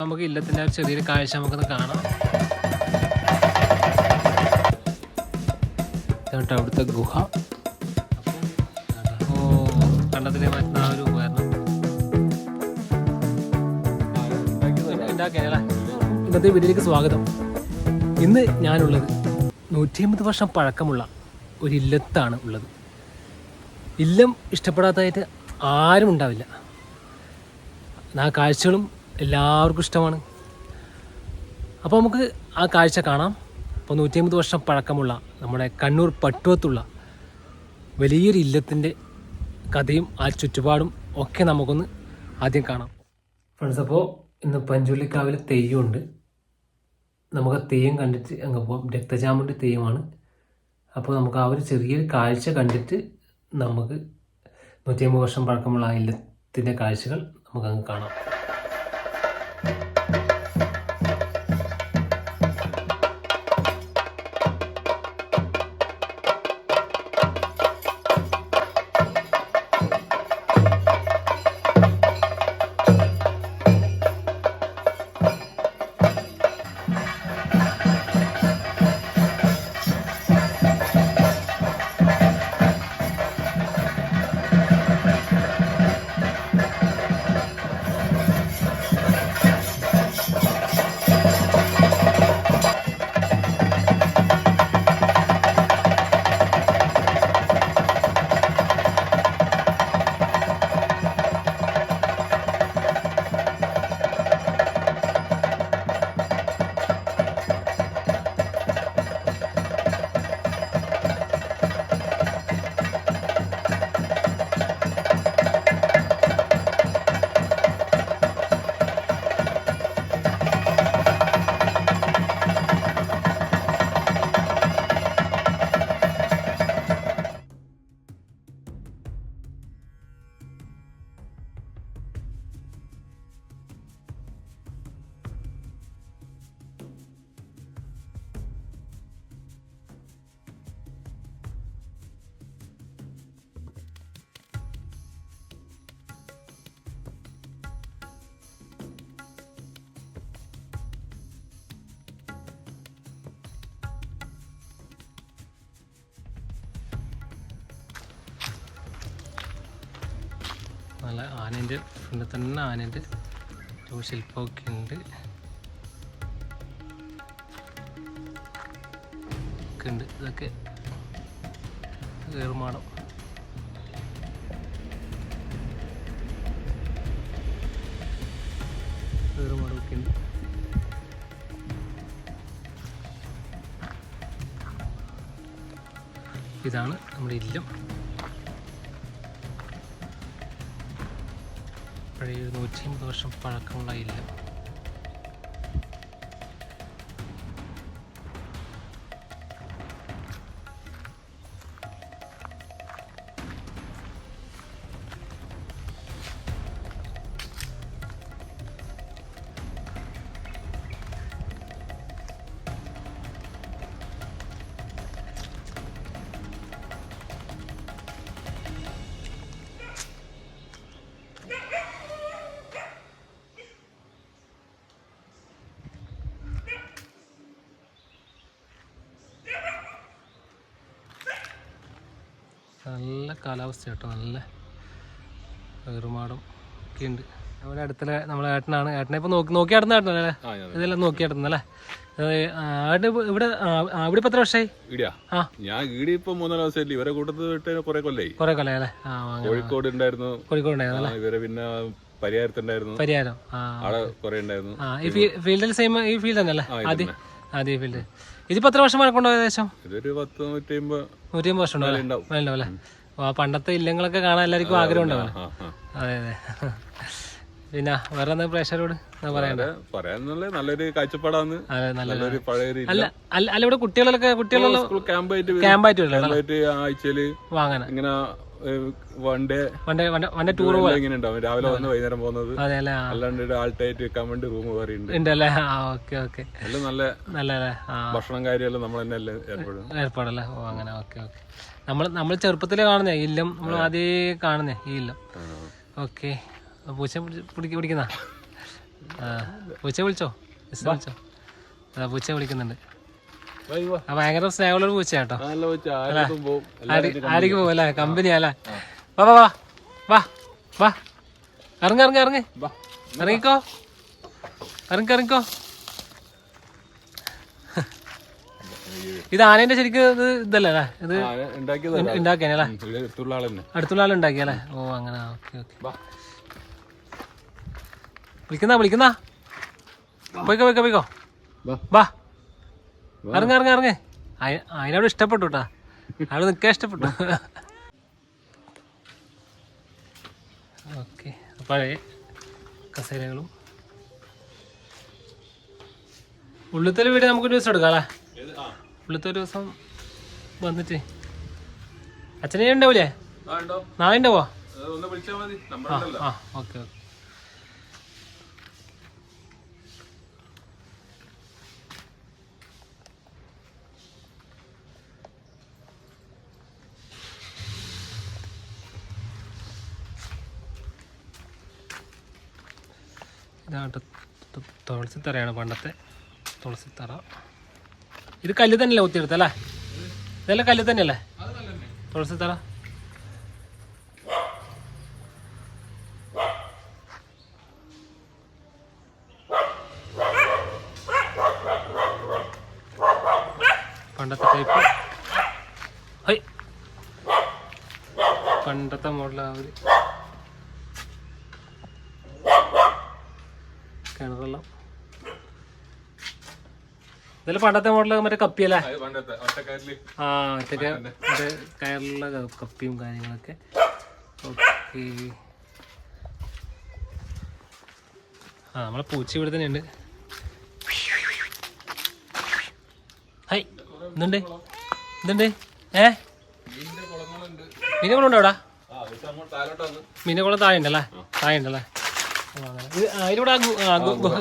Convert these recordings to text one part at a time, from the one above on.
നമുക്ക് ഇല്ലത്തിൻ്റെ ഒരു ചെറിയൊരു കാഴ്ച നമുക്കൊന്ന് കാണാം. കേട്ടോ അവിടുത്തെ ഗുഹ. ഓ കണ്ടത്തിലെ മറ്റുന്ന ആ ഒരു ഉപകരണം ഉണ്ടാക്കിയല്ലേ. ഇന്നത്തെ വീഡിയോയിലേക്ക് സ്വാഗതം. ഇന്ന് ഞാനുള്ളത് 150 വർഷം പഴക്കമുള്ള ഒരു ഇല്ലത്താണ് ഉള്ളത്. ഇല്ലം ഇഷ്ടപ്പെടാത്തതായിട്ട് ആരും ഉണ്ടാവില്ല. ആ കാഴ്ചകളും എല്ലാവർക്കും ഇഷ്ടമാണ്. അപ്പോൾ നമുക്ക് ആ കാഴ്ച കാണാം. അപ്പോൾ 150 വർഷം പഴക്കമുള്ള നമ്മുടെ കണ്ണൂർ പട്ടുവത്തുള്ള വലിയൊരു ഇല്ലത്തിൻ്റെ കഥയും ആ ചുറ്റുപാടും ഒക്കെ നമുക്കൊന്ന് ആദ്യം കാണാം ഫ്രണ്ട്സ്. അപ്പോൾ ഇന്ന് പഞ്ചുള്ളിക്കാവിൽ തെയ്യമുണ്ട്. നമുക്ക് തെയ്യം കണ്ടിട്ട് അങ്ങ് പോകാം. രക്തചാമുണ്ടി തെയ്യമാണ്. അപ്പോൾ നമുക്ക് ആ ഒരു ചെറിയൊരു കാഴ്ച കണ്ടിട്ട് നമുക്ക് 150 വർഷം പഴക്കമുള്ള ആ ഇല്ലത്തിൻ്റെ കാഴ്ചകൾ നമുക്കങ്ങ് കാണാം. നല്ല ആനേൻ്റെ ഫ്രണ്ടിൽ തന്നെ ആനേൻ്റെ ശില്പമൊക്കെ ഉണ്ട്. ഇതൊക്കെ ഏറുമാടം. ഏറുമാടമൊക്കെ ഉണ്ട്. ഇതാണ് നമ്മുടെ ഇല്ലം. പഴയ 150 വർഷം പഴക്കമുള്ള ഇല്ലം. നല്ല കാലാവസ്ഥ കേട്ടോ. നല്ല ഏറുമാടം ഒക്കെ ഉണ്ട്. നമ്മുടെ അടുത്തുള്ള നമ്മളെ ഏട്ടനാണ്. ഏട്ടനെ ഇപ്പോൾ നോക്കി നടന്ന ഏട്ടനല്ലേ? ഇതെല്ലാം നോക്കി നടന്നല്ലേ? ഏട്ടൻ ഇവിടെ ഇവിടെ എത്ര വർഷമായി? ഞാൻ ഈടി ഇപ്പൊ 3-4 വർഷമായില്ല. ഇവരെ കൂട്ടത്തിൽ കുറെ കൊല്ലായി. അല്ലേ? കോഴിക്കോട് ഉണ്ടായിരുന്നു. ഇവരെ പിന്നെ പരിയാരത്തുണ്ടായിരുന്നു. പരിയാരം അവിടെ കുറെ ഉണ്ടായിരുന്നു. ഈ ഫീൽഡിൽ സെയിം ഈ ഫീൽഡ് തന്നെ അല്ലേ? ആദ്യ ഫീൽഡ്. ഇതിപ്പോ എത്ര വർഷം പഴക്കമുണ്ടോ ഏകദേശം? ഇതൊരു 150 വർഷം ഉണ്ടാവും അല്ലേ? ആ പണ്ടത്തെ ഇല്ലങ്ങളൊക്കെ കാണാൻ എല്ലാവർക്കും ആഗ്രഹം ഉണ്ടാവും. അതെ അതെ. പിന്നെ വേറെ എന്താ പ്രേക്ഷകരോട് പറയാനുള്ള നല്ലൊരു കാഴ്ചപ്പാടാണ്. അല്ല ഇവിടെ കുട്ടികളെല്ലാം ക്യാമ്പായിട്ട് ആഴ്ചയില് വാങ്ങാൻ ഇങ്ങനെ വൺ ടൂർ ഇങ്ങനെ ഉണ്ടാവും. രാവിലെ വന്ന് വൈകുന്നേരം പോകുന്നത്. അല്ലാണ്ട് ആൾട്ടായിട്ട് വെക്കാൻ വേണ്ടി റൂം വേറെ ഉണ്ടല്ലേ? എല്ലാം നല്ല ഭക്ഷണം കാര്യമെല്ലാം നമ്മൾ തന്നെ ഏർപ്പാടല്ലേ? ഓ അങ്ങനെ. ഓക്കെ. നമ്മൾ ചെറുപ്പത്തില് കാണുന്നേ ഇല്ലം, നമ്മൾ ആദ്യം കാണുന്നേ ഈ ഇല്ലം. ഓക്കെ. പൂച്ച പിടിക്കുന്ന ആ പൂച്ച വിളിച്ചോ? മിസ് വിളിച്ചോ? അതാ പൂച്ച വിളിക്കുന്നുണ്ട്. ഭയങ്കര സ്നേഹമുള്ളൊരു പൂച്ച കേട്ടോ. ആയിരിക്കും പോകും അല്ലേ? കമ്പനിയാ അല്ലേ? വാ വാ വാ വാ വാ ഇറങ്ങി ഇറങ്ങി ഇറങ്ങി ഇറങ്ങിക്കോ ഇറങ്ങിക്കോ. ഇത് ആനേന്റെ ശരിക്കും ഇത് ഇതല്ലേ? ഇത് ഉണ്ടാക്കിയല്ലേ? അടുത്തുള്ള ആളുണ്ടാക്കിയല്ലേ? ഓ അങ്ങനെ. Okay okay. വിളിക്കുന്ന പോയിക്കോ പോയിക്കോ പോയിക്കോ. വാ ഇറങ്ങി ഇറങ്ങി ഇറങ്ങി. അതിനോട് ഇഷ്ടപ്പെട്ടു കേട്ടാ. അവിടെ നിൽക്കാൻ ഇഷ്ടപ്പെട്ടു. ഓക്കെ. പഴയ കസേരകളും ഉള്ളിത്തെ വീട് നമുക്കൊരു ദിവസം എടുക്കാം അല്ലേ? ഉള്ളിത്തെ ഒരു ദിവസം വന്നിട്ട് അച്ഛനെ ഉണ്ടാവൂലേ? നാളെ ഉണ്ടാവോ? ആ ഓക്കെ ഓക്കെ. ഇതാണ് തുളസിത്തറയാണ്, പണ്ടത്തെ തുളസിത്തറ. ഇത് കല്ല് തന്നെയല്ലേ ഒത്തിയെടുത്തല്ലേ? ഇതെല്ലാം കല്ല് തന്നെയല്ലേ തുളസിത്തറ? പണ്ടത്തെ ടൈപ്പ് പണ്ടത്തെ മോഡൽ കിണറെല്ലാം. ഇതെല്ലാം പണ്ടത്തെ മോഡല് മറ്റേ കപ്പിയല്ലേ? ആ മറ്റേ കയറിലുള്ള കപ്പിയും കാര്യങ്ങളൊക്കെ. ഓക്കെ. ആ നമ്മളെ പൂച്ച ഇവിടെ തന്നെ ഉണ്ട്. ഹൈ എന്തുണ്ട് എന്തുണ്ട്? മീനുകളുണ്ടോ അവിടെ? മീനുകുളം താഴെ ഉണ്ടല്ലേ? താഴെ ഉണ്ടല്ലേ? അതിലൂടെ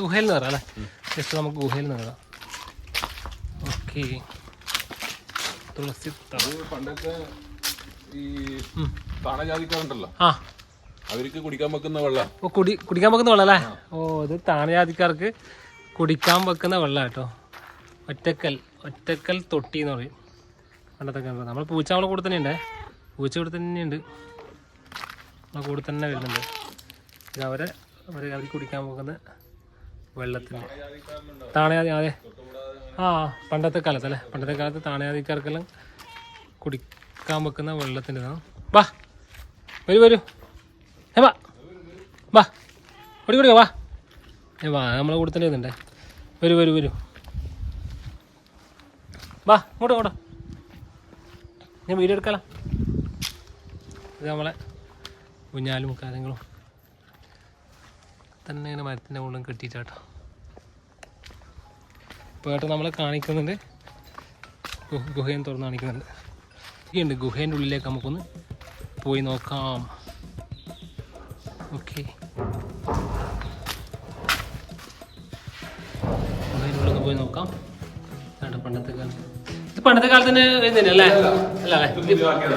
ഗുഹയിൽ നിന്ന് കയറാം അല്ലേ? ജസ്റ്റ് നമുക്ക് ഗുഹയിൽ നിന്ന് കയറാം. ഓക്കെ. തുളസി പണ്ടത്തെ ഈ താണജാതിക്കാരുണ്ടല്ലോ, ആ അവർക്ക് കുടിക്കാൻ വെക്കുന്ന വെള്ളം. ഓ കുടിക്കാൻ വെക്കുന്ന വെള്ളം അല്ലേ? ഓ ഇത് താണജാതിക്കാർക്ക് കുടിക്കാൻ വെക്കുന്ന വെള്ളം കേട്ടോ. ഒറ്റക്കൽ തൊട്ടി എന്ന് പറയും പണ്ടത്തെ കിണറ്. നമ്മൾ പൂച്ച നമ്മളെ കൂടെ തന്നെ ഉണ്ട്. പൂച്ച ഇവിടെ തന്നെയുണ്ട്, നമ്മളെ കൂടെ തന്നെ വരുന്നുണ്ട്. ഇത് അവർ കുടിക്കാൻ പോകുന്ന വെള്ളത്തിൻ്റെ താണജാതി. അതെ ആ പണ്ടത്തെ കാലത്ത് അല്ലേ? പണ്ടത്തെ കാലത്ത് താണജാതിക്കാർക്കെല്ലാം കുടിക്കാൻ വെക്കുന്ന വെള്ളത്തിൻ്റെ ഇതാണ്. വാ വരൂ വാ വാ ഓടിക്കൂടിയോ? വാ വാ നമ്മളെ കൂടെ തന്നെ വരുന്നുണ്ടേ. വരൂ വാ ഇങ്ങോട്ടോ. ഞാൻ വീഡിയോ എടുക്കാലോ. ഇത് നമ്മളെ ഊഞ്ഞാലും കാര്യങ്ങളും തന്നെ ഇങ്ങനെ മരത്തിൻ്റെ മുകളിലും കെട്ടിയിട്ടാട്ടോ. ഇപ്പോൾ ഏട്ടോ നമ്മളെ കാണിക്കുന്നുണ്ട്, ഗുഹയും തുറന്ന് കാണിക്കുന്നുണ്ട്. ഉണ്ട് ഗുഹേൻ്റെ ഉള്ളിലേക്ക് നമുക്കൊന്ന് പോയി നോക്കാം. ഓക്കെ. ഗുഹേൻ്റെ ഉള്ളിൽ പോയി നോക്കാം. പണ്ടത്തെ കാലത്ത് ഇത് പണ്ടത്തെ കാലത്ത് തന്നെ വരുന്നില്ല അല്ലേ? അല്ല അല്ലേ?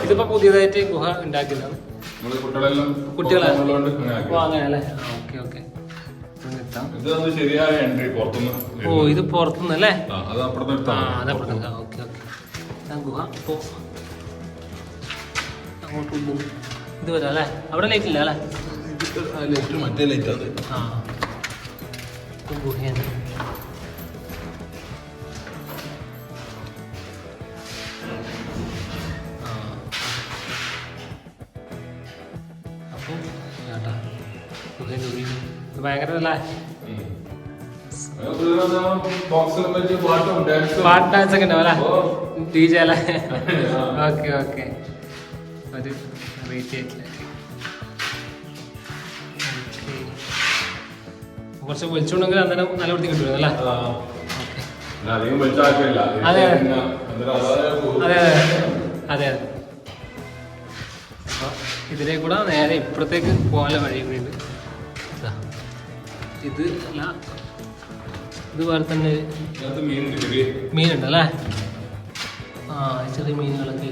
ഇതിപ്പോൾ പുതിയതായിട്ട് ഗുഹ ഉണ്ടാക്കിയതാണ്. കുട്ടികളെ ഓ അങ്ങനെ അല്ലേ? Okay okay. ഓ ഇത് പുറത്തുനിന്ന് അല്ലേ? അതപ്പുറത്തുനിന്ന്. Okay okay. ഗുഹ ഇപ്പോൾ അങ്ങോട്ട് ഇത് വരാം അല്ലേ? അവിടെ ലൈറ്റ് ഇല്ല അല്ലേ? ആ ഗുഹയാണ്. അപ്പോൾ ചേട്ടാ ഗുഹേൻ്റെ ഉള്ളിൽ ഭയങ്കര അല്ലേ? പാട്ട് ഡാൻസ് ഒക്കെ ഉണ്ടാവും അല്ലേ? DJ അല്ലേ? Okay okay. ഒരു റീറ്റേറ്റില് കുറച്ച് വിളിച്ചുകൊണ്ടെങ്കിൽ അന്നേരം നല്ല വൃത്തി കിട്ടുമല്ലോ അല്ലേ? അതെ അതെ അതെ. അപ്പോൾ ഇതിലേക്ക് കൂടെ നേരെ ഇപ്പുറത്തേക്ക് പോകാനുള്ള വഴി കൂടി ഉണ്ട്. ഇത് അല്ല ഇതുപോലെ തന്നെ മീനുണ്ടല്ലേ? ആ ചെറിയ മീനുകളൊക്കെ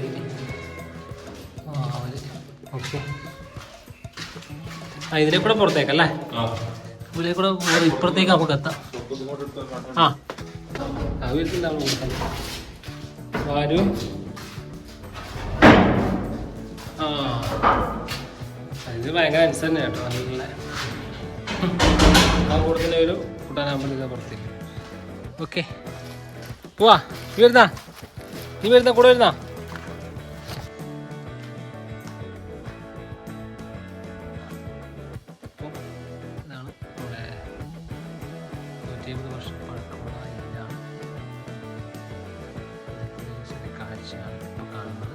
ആ ഓക്കെ. ആ ഇതിലെ കൂടെ പുറത്തേക്കല്ലേ? ഇവിടെ കൂടെ ഇപ്പുറത്തേക്ക് നമുക്ക് എത്താം. ആ വരും. ആ ഇത് ഭയങ്കര അനുസരിച്ച് തന്നെ കേട്ടോ. നല്ല ആ കൂടുതൽ ഒരു കൂട്ടാനാകുമ്പോൾ ഇതാ പുറത്തേക്ക്. ഓക്കെ പോവാ. നീ വരുന്ന കൂടെ വരുന്നാ. ഇതാണ് നമ്മുടെ 150 വർഷം പഴക്കമുള്ള ഇല്ലാണ്. കാഴ്ചയാണ് ഇപ്പോൾ കാണുന്നത്.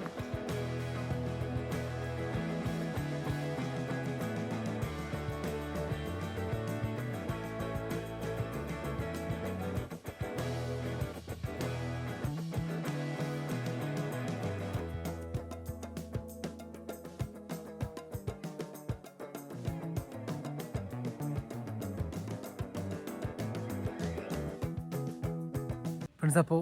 ഫ്രണ്ട്സ്, അപ്പോൾ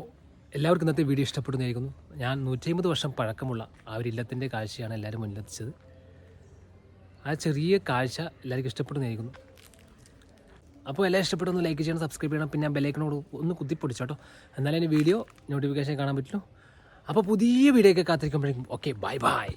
എല്ലാവർക്കും ഇന്നത്തെ വീഡിയോ ഇഷ്ടപ്പെടുന്നതായിരിക്കുന്നു. ഞാൻ 150 വർഷം പഴക്കമുള്ള ആ ഒരു ഇല്ലത്തിൻ്റെ കാഴ്ചയാണ് എല്ലാവരും മുന്നിലെത്തിച്ചത്. ആ ചെറിയ കാഴ്ച എല്ലാവർക്കും ഇഷ്ടപ്പെടുന്നതായിരിക്കുന്നു. അപ്പോൾ എല്ലാം ഇഷ്ടപ്പെടുന്നു ലൈക്ക് ചെയ്യണം, സബ്സ്ക്രൈബ് ചെയ്യണം, പിന്നെ ബെല്ലൈക്കനോട് ഒന്ന് കുത്തിപ്പൊടിച്ചോട്ടോ. എന്നാലേ ഇനി വീഡിയോ നോട്ടിഫിക്കേഷൻ കാണാൻ പറ്റുള്ളൂ. അപ്പോൾ പുതിയ വീഡിയോ ഒക്കെ കാത്തിരിക്കുമ്പോഴേക്കും ഓക്കെ ബൈ ബൈ.